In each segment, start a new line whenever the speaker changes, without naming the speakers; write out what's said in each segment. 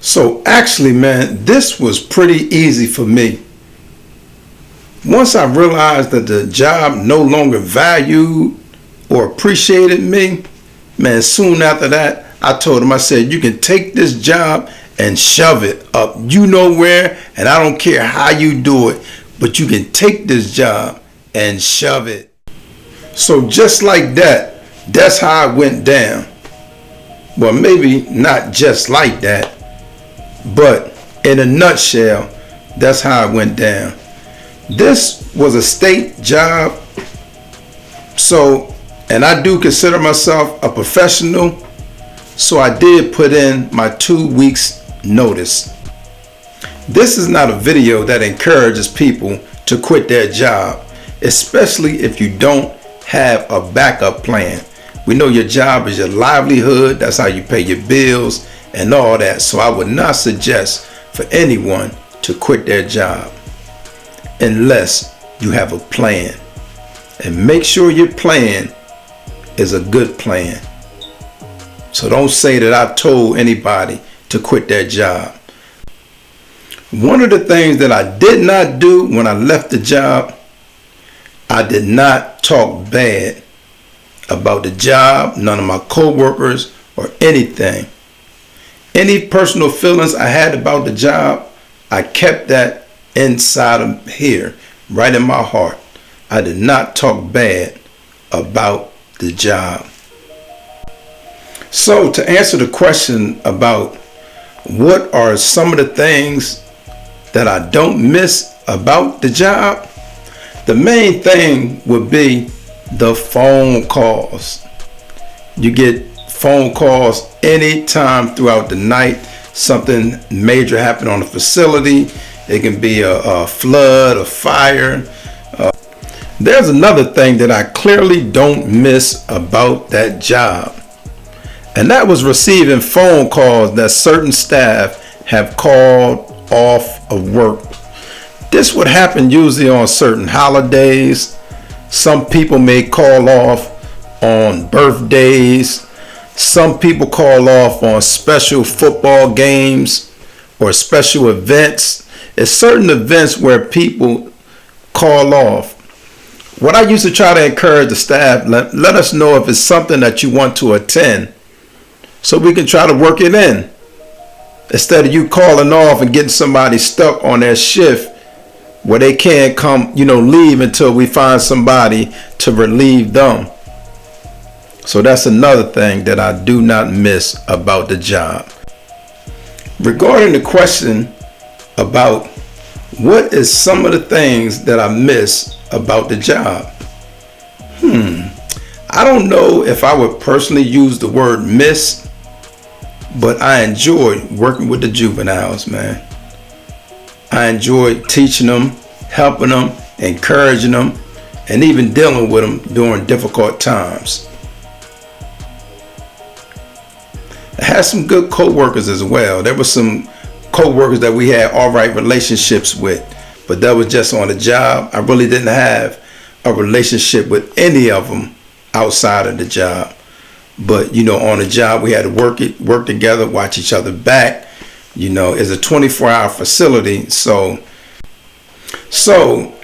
So actually, man, this was pretty easy for me. Once I realized that the job no longer valued or appreciated me, man, soon after that, I told him, I said, you can take this job and shove it up you know where, and I don't care how you do it, but you can take this job and shove it. So just like that, that's how it went down. Well, maybe not just like that, but in a nutshell, that's how it went down. This was a state job, and I do consider myself a professional, so I did put in my 2 weeks notice. This is not a video that encourages people to quit their job, especially if you don't have a backup plan. We know your job is your livelihood, that's how you pay your bills and all that, so I would not suggest for anyone to quit their job unless you have a plan. And make sure your plan is a good plan. So don't say that I told anybody to quit their job. One of the things that I did not do when I left the job, I did not talk bad about the job, none of my co-workers or anything. Any personal feelings I had about the job, I kept that inside of here, right in my heart. I did not talk bad about the job. So to answer the question about what are some of the things that I don't miss about the job, the main thing would be the phone calls. You get phone calls anytime throughout the night. Something major happened on the facility. It can be a flood, a fire. There's another thing that I clearly don't miss about that job, and that was receiving phone calls that certain staff have called off of work. This would happen usually on certain holidays. Some people may call off on birthdays. Some people call off on special football games or special events. It's certain events where people call off. What I used to try to encourage the staff, let us know if it's something that you want to attend so we can try to work it in. Instead of you calling off and getting somebody stuck on their shift where they can't come, leave until we find somebody to relieve them. So that's another thing that I do not miss about the job. Regarding the question about what is some of the things that I miss about the job, I don't know if I would personally use the word miss, but I enjoyed working with the juveniles, man. I enjoyed teaching them, helping them, encouraging them, and even dealing with them during difficult times. I had some good co-workers as well. There were some co-workers that we had all right relationships with, but that was just on the job. I really didn't have a relationship with any of them outside of the job. But on the job we had to work together, watch each other back. It's a 24-hour facility, so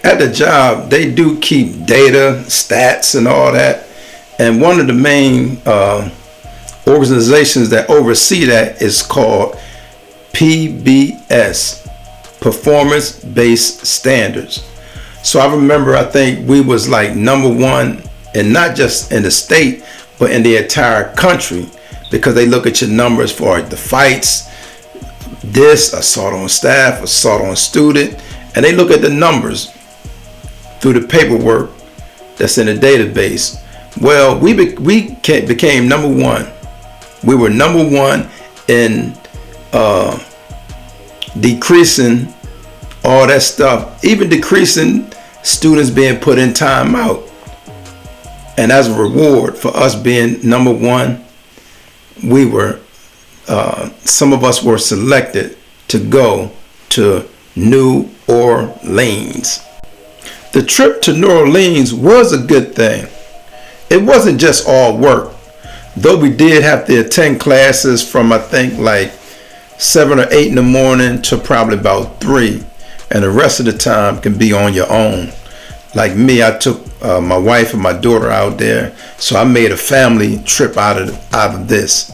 at the job they do keep data, stats, and all that. And one of the main organizations that oversee that is called PBS, Performance-Based Standards. So I remember, I think we was like number one, and not just in the state, but in the entire country, because they look at your numbers for the fights, assault on staff, assault on student, and they look at the numbers through the paperwork that's in the database. Well, we became number one. We were number one in decreasing all that stuff, even decreasing students being put in timeout. And as a reward for us being number one, we were some of us were selected to go to New Orleans. The trip to New Orleans was a good thing. It wasn't just all work, though we did have to attend classes from I think like 7 or 8 in the morning to probably about 3, and the rest of the time can be on your own. Like me, I took my wife and my daughter out there, so I made a family trip out of this.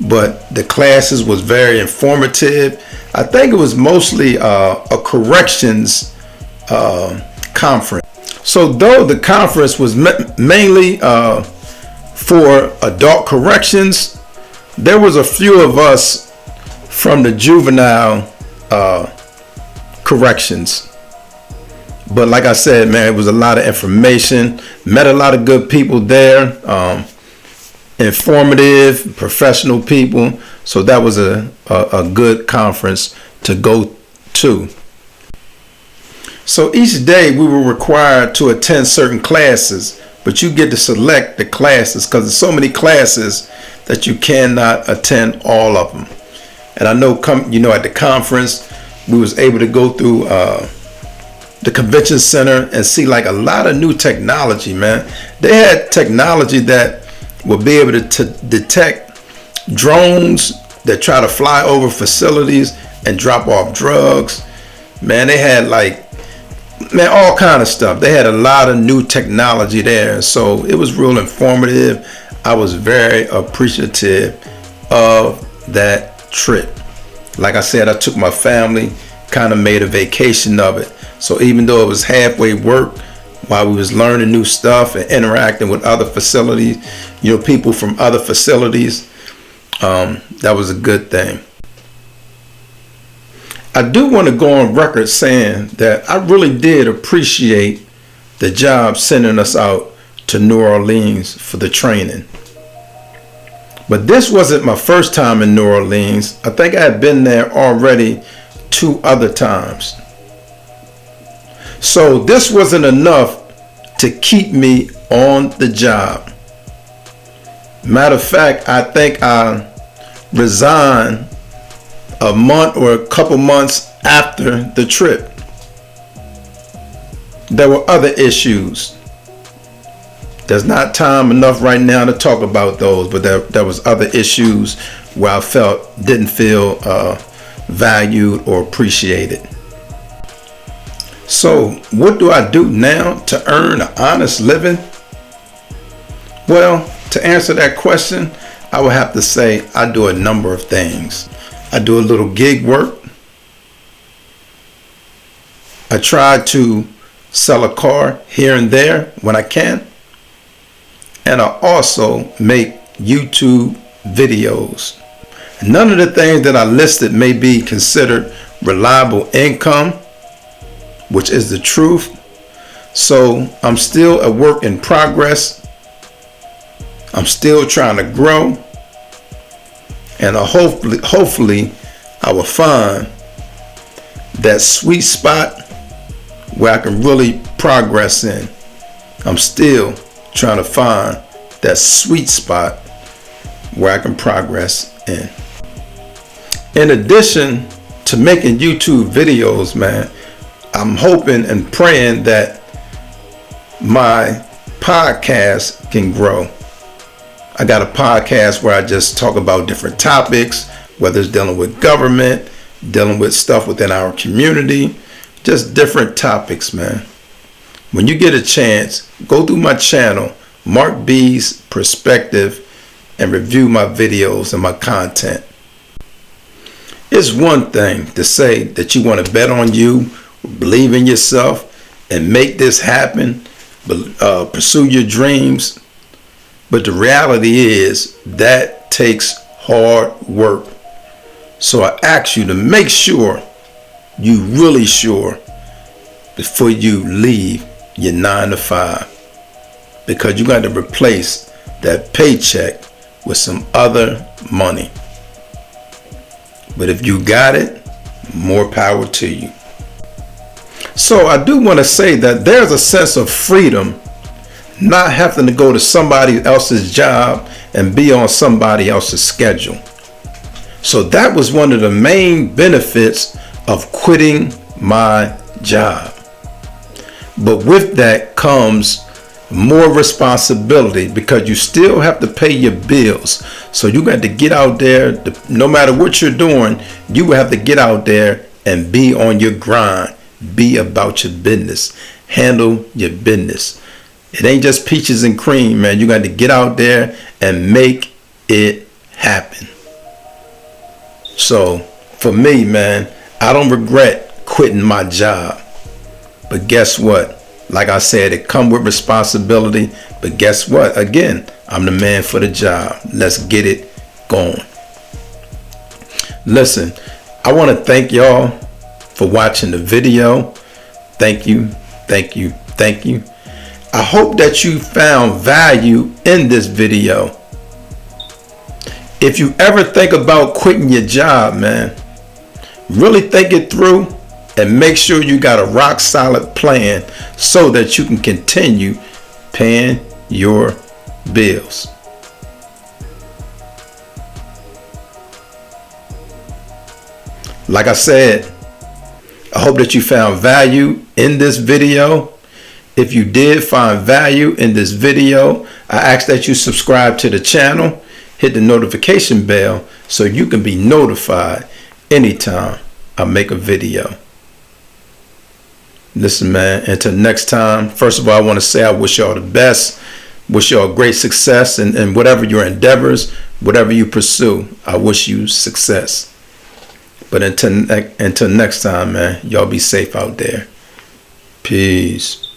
But the classes was very informative. I think it was mostly a corrections conference. So though the conference was mainly for adult corrections, there was a few of us from the juvenile corrections. But like I said, man, it was a lot of information. Met a lot of good people there. Informative, professional people. So that was a good conference to go to. So each day we were required to attend certain classes, but you get to select the classes because there's so many classes that you cannot attend all of them. And I know, at the conference, we was able to go through the convention center and see like a lot of new technology, man. They had technology that will be able to detect drones that try to fly over facilities and drop off drugs. Man, they had all kind of stuff. They had a lot of new technology there. So it was real informative. I was very appreciative of that trip. Like I said, I took my family, kind of made a vacation of it. So even though it was halfway work, while we was learning new stuff and interacting with other facilities, people from other facilities, that was a good thing. I do want to go on record saying that I really did appreciate the job sending us out to New Orleans for the training. But this wasn't my first time in New Orleans. I think I had been there already 2 other times. So this wasn't enough to keep me on the job. Matter of fact, I think I resigned a month or a couple months after the trip. There were other issues. There's not time enough right now to talk about those, but there was other issues where I didn't feel valued or appreciated. So what do I do now to earn an honest living? Well, to answer that question, I would have to say I do a number of things. I do a little gig work. I try to sell a car here and there when I can. And I also make YouTube videos. None of the things that I listed may be considered reliable income, which is the truth. So I'm still a work in progress. I'm still trying to grow. And hopefully I will find that sweet spot where I can really progress in. I'm still trying to find that sweet spot where I can progress in. In addition to making YouTube videos, man, I'm hoping and praying that my podcast can grow. I got a podcast where I just talk about different topics, whether it's dealing with government, dealing with stuff within our community, just different topics, man. When you get a chance, go through my channel, Mark B's Perspective, and review my videos and my content. It's one thing to say that you want to bet on you, believe in yourself, and make this happen, pursue your dreams. But the reality is that takes hard work. So I ask you to make sure you really sure before you leave your 9 to 5, because you got to replace that paycheck with some other money. But if you got it, more power to you. So I do want to say that there's a sense of freedom not having to go to somebody else's job and be on somebody else's schedule. So that was one of the main benefits of quitting my job. But with that comes more responsibility, because you still have to pay your bills. So you got to get out there. No matter what you're doing, you will have to get out there and be on your grind. Be about your business. Handle your business. It ain't just peaches and cream, man. You got to get out there and make it happen. So for me, man, I don't regret quitting my job. But guess what? Like I said, it come with responsibility. But guess what? Again, I'm the man for the job. Let's get it going. Listen, I want to thank y'all for watching the video. Thank you, thank you, thank you. I hope that you found value in this video. If you ever think about quitting your job, man, really think it through. And make sure you got a rock solid plan so that you can continue paying your bills. Like I said, I hope that you found value in this video. If you did find value in this video, I ask that you subscribe to the channel, hit the notification bell so you can be notified anytime I make a video. Listen, man, until next time, first of all, I want to say I wish y'all the best. Wish y'all great success in whatever your endeavors, whatever you pursue. I wish you success. But until next time, man, y'all be safe out there. Peace.